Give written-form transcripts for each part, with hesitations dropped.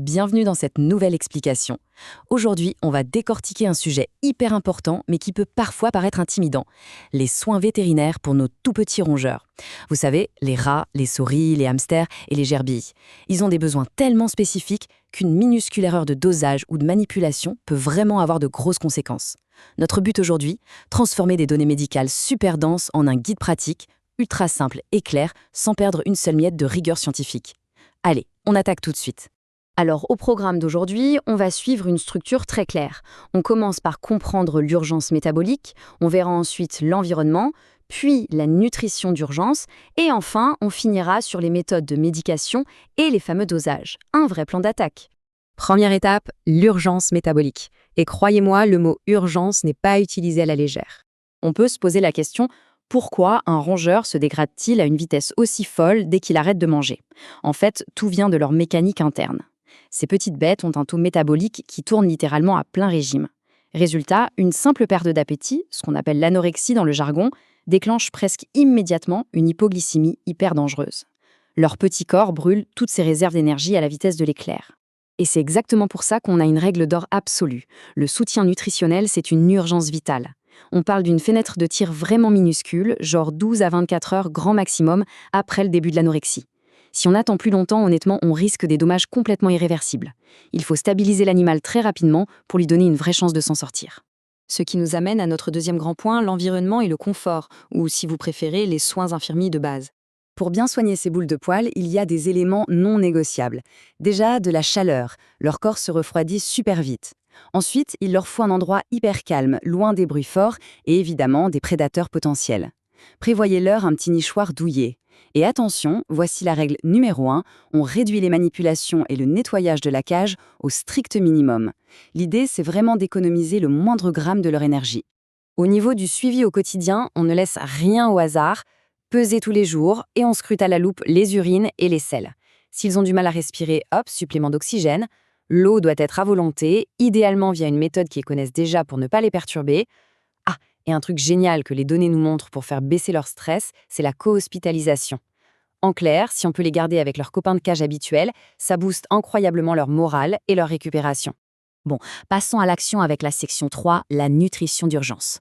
Bienvenue dans cette nouvelle explication. Aujourd'hui, on va décortiquer un sujet hyper important mais qui peut parfois paraître intimidant. Les soins vétérinaires pour nos tout petits rongeurs. Vous savez, les rats, les souris, les hamsters et les gerbilles. Ils ont des besoins tellement spécifiques qu'une minuscule erreur de dosage ou de manipulation peut vraiment avoir de grosses conséquences. Notre but aujourd'hui, transformer des données médicales super denses en un guide pratique, ultra simple et clair, sans perdre une seule miette de rigueur scientifique. Allez, on attaque tout de suite. Alors, au programme d'aujourd'hui, on va suivre une structure très claire. On commence par comprendre l'urgence métabolique, on verra ensuite l'environnement, puis la nutrition d'urgence, et enfin, on finira sur les méthodes de médication et les fameux dosages. Un vrai plan d'attaque. Première étape, l'urgence métabolique. Et croyez-moi, le mot urgence n'est pas utilisé à la légère. On peut se poser la question: pourquoi un rongeur se dégrade-t-il à une vitesse aussi folle dès qu'il arrête de manger? En fait, tout vient de leur mécanique interne. Ces petites bêtes ont un taux métabolique qui tourne littéralement à plein régime. Résultat, une simple perte d'appétit, ce qu'on appelle l'anorexie dans le jargon, déclenche presque immédiatement une hypoglycémie hyper dangereuse. Leur petit corps brûle toutes ses réserves d'énergie à la vitesse de l'éclair. Et c'est exactement pour ça qu'on a une règle d'or absolue. Le soutien nutritionnel, c'est une urgence vitale. On parle d'une fenêtre de tir vraiment minuscule, genre 12 à 24 heures grand maximum après le début de l'anorexie. Si on attend plus longtemps, honnêtement, on risque des dommages complètement irréversibles. Il faut stabiliser l'animal très rapidement pour lui donner une vraie chance de s'en sortir. Ce qui nous amène à notre deuxième grand point, l'environnement et le confort, ou si vous préférez, les soins infirmiers de base. Pour bien soigner ces boules de poils, il y a des éléments non négociables. Déjà, de la chaleur. Leur corps se refroidit super vite. Ensuite, il leur faut un endroit hyper calme, loin des bruits forts et évidemment des prédateurs potentiels. Prévoyez-leur un petit nichoir douillet. Et attention, voici la règle numéro 1, on réduit les manipulations et le nettoyage de la cage au strict minimum. L'idée, c'est vraiment d'économiser le moindre gramme de leur énergie. Au niveau du suivi au quotidien, on ne laisse rien au hasard, peser tous les jours et on scrute à la loupe les urines et les selles. S'ils ont du mal à respirer, hop, supplément d'oxygène. L'eau doit être à volonté, idéalement via une méthode qu'ils connaissent déjà pour ne pas les perturber. Ah, et un truc génial que les données nous montrent pour faire baisser leur stress, c'est la co-hospitalisation. En clair, si on peut les garder avec leurs copains de cage habituels, ça booste incroyablement leur morale et leur récupération. Bon, passons à l'action avec la section 3, la nutrition d'urgence.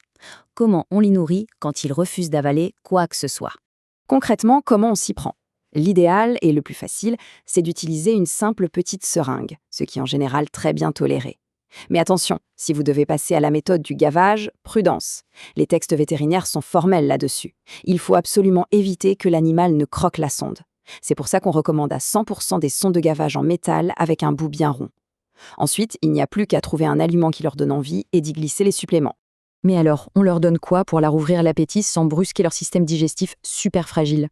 Comment on les nourrit quand ils refusent d'avaler quoi que ce soit? Concrètement, comment on s'y prend? L'idéal et le plus facile, c'est d'utiliser une simple petite seringue, ce qui est en général très bien toléré. Mais attention, si vous devez passer à la méthode du gavage, prudence. Les textes vétérinaires sont formels là-dessus. Il faut absolument éviter que l'animal ne croque la sonde. C'est pour ça qu'on recommande à 100% des sondes de gavage en métal avec un bout bien rond. Ensuite, il n'y a plus qu'à trouver un aliment qui leur donne envie et d'y glisser les suppléments. Mais alors, on leur donne quoi pour leur ouvrir l'appétit sans brusquer leur système digestif super fragile?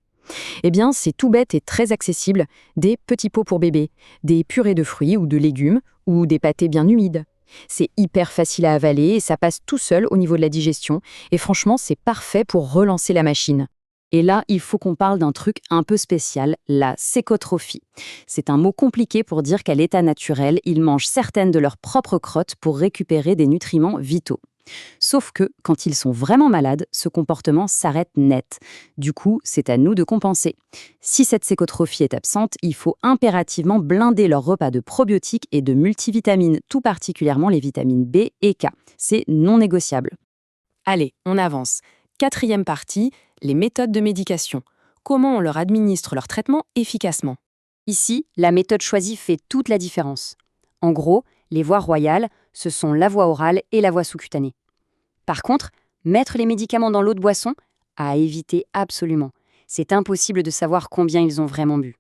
Eh bien, c'est tout bête et très accessible, des petits pots pour bébés, des purées de fruits ou de légumes, ou des pâtés bien humides. C'est hyper facile à avaler et ça passe tout seul au niveau de la digestion, et franchement, c'est parfait pour relancer la machine. Et là, il faut qu'on parle d'un truc un peu spécial, la sécotrophie. C'est un mot compliqué pour dire qu'à l'état naturel, ils mangent certaines de leurs propres crottes pour récupérer des nutriments vitaux. Sauf que, quand ils sont vraiment malades, ce comportement s'arrête net. Du coup, c'est à nous de compenser. Si cette sécotrophie est absente, il faut impérativement blinder leur repas de probiotiques et de multivitamines, tout particulièrement les vitamines B et K. C'est non négociable. Allez, on avance. Quatrième partie, les méthodes de médication. Comment on leur administre leur traitement efficacement? Ici, la méthode choisie fait toute la différence. En gros, les voies royales, ce sont la voie orale et la voie sous-cutanée. Par contre, mettre les médicaments dans l'eau de boisson, à éviter absolument. C'est impossible de savoir combien ils ont vraiment bu.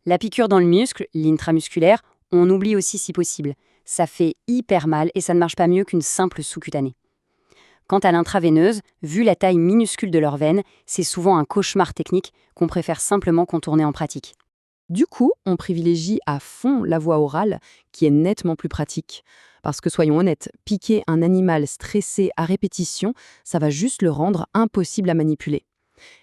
La piqûre dans le muscle, l'intramusculaire, on oublie aussi si possible. Ça fait hyper mal et ça ne marche pas mieux qu'une simple sous-cutanée. Quant à l'intraveineuse, vu la taille minuscule de leurs veines, c'est souvent un cauchemar technique qu'on préfère simplement contourner en pratique. Du coup, on privilégie à fond la voie orale, qui est nettement plus pratique. Parce que soyons honnêtes, piquer un animal stressé à répétition, ça va juste le rendre impossible à manipuler.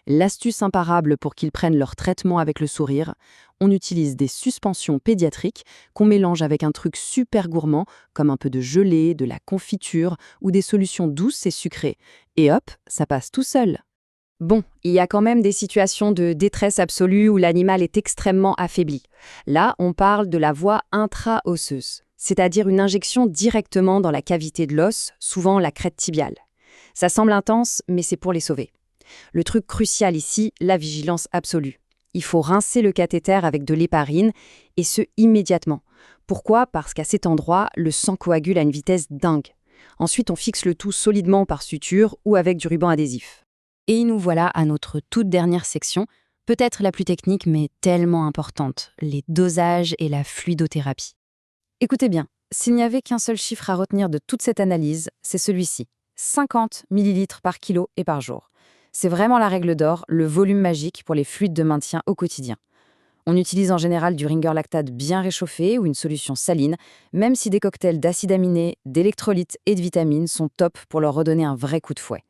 L'astuce imparable pour qu'ils prennent leur traitement avec le sourire, on utilise des suspensions pédiatriques qu'on mélange avec un truc super gourmand, comme un peu de gelée, de la confiture ou des solutions douces et sucrées. Et hop, ça passe tout seul. Bon, il y a quand même des situations de détresse absolue où l'animal est extrêmement affaibli. Là, on parle de la voie intra-osseuse, c'est-à-dire une injection directement dans la cavité de l'os, souvent la crête tibiale. Ça semble intense, mais c'est pour les sauver. Le truc crucial ici, la vigilance absolue. Il faut rincer le cathéter avec de l'héparine, et ce immédiatement. Pourquoi? Parce qu'à cet endroit, le sang coagule à une vitesse dingue. Ensuite, on fixe le tout solidement par suture ou avec du ruban adhésif. Et nous voilà à notre toute dernière section, peut-être la plus technique mais tellement importante, les dosages et la fluidothérapie. Écoutez bien, s'il n'y avait qu'un seul chiffre à retenir de toute cette analyse, c'est celui-ci, 50 millilitres par kilo et par jour. C'est vraiment la règle d'or, le volume magique pour les fluides de maintien au quotidien. On utilise en général du Ringer lactate bien réchauffé ou une solution saline, même si des cocktails d'acides aminés, d'électrolytes et de vitamines sont top pour leur redonner un vrai coup de fouet.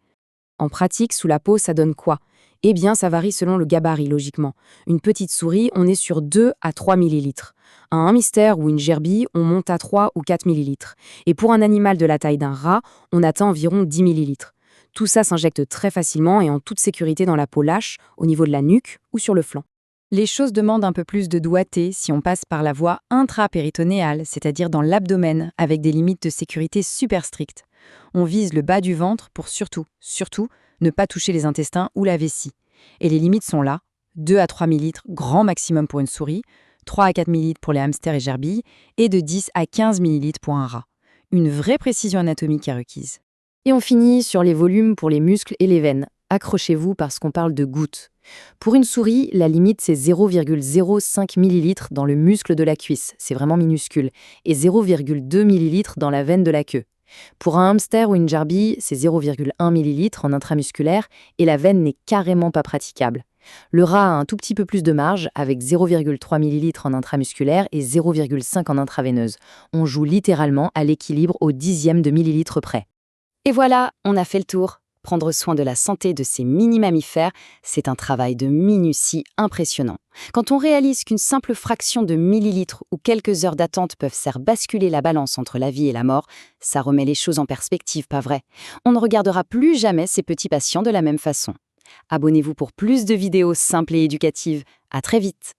En pratique, sous la peau, ça donne quoi? Eh bien, ça varie selon le gabarit, logiquement. Une petite souris, on est sur 2 à 3 millilitres. Un hamster ou une gerbille, on monte à 3 ou 4 millilitres. Et pour un animal de la taille d'un rat, on atteint environ 10 millilitres. Tout ça s'injecte très facilement et en toute sécurité dans la peau lâche, au niveau de la nuque ou sur le flanc. Les choses demandent un peu plus de doigté si on passe par la voie intrapéritonéale, c'est-à-dire dans l'abdomen, avec des limites de sécurité super strictes. On vise le bas du ventre pour surtout, ne pas toucher les intestins ou la vessie. Et les limites sont là, 2 à 3 millilitres grand maximum pour une souris, 3 à 4 millilitres pour les hamsters et gerbilles, et de 10 à 15 millilitres pour un rat. Une vraie précision anatomique est requise. Et on finit sur les volumes pour les muscles et les veines. Accrochez-vous parce qu'on parle de gouttes. Pour une souris, la limite c'est 0,05 ml dans le muscle de la cuisse, c'est vraiment minuscule, et 0,2 ml dans la veine de la queue. Pour un hamster ou une gerbille, c'est 0,1 ml en intramusculaire et la veine n'est carrément pas praticable. Le rat a un tout petit peu plus de marge avec 0,3 ml en intramusculaire et 0,5 en intraveineuse. On joue littéralement à l'équilibre au dixième de millilitre près. Et voilà, on a fait le tour. Prendre soin de la santé de ces mini-mammifères, c'est un travail de minutie impressionnant. Quand on réalise qu'une simple fraction de millilitres ou quelques heures d'attente peuvent faire basculer la balance entre la vie et la mort, ça remet les choses en perspective, pas vrai? On ne regardera plus jamais ces petits patients de la même façon. Abonnez-vous pour plus de vidéos simples et éducatives. À très vite!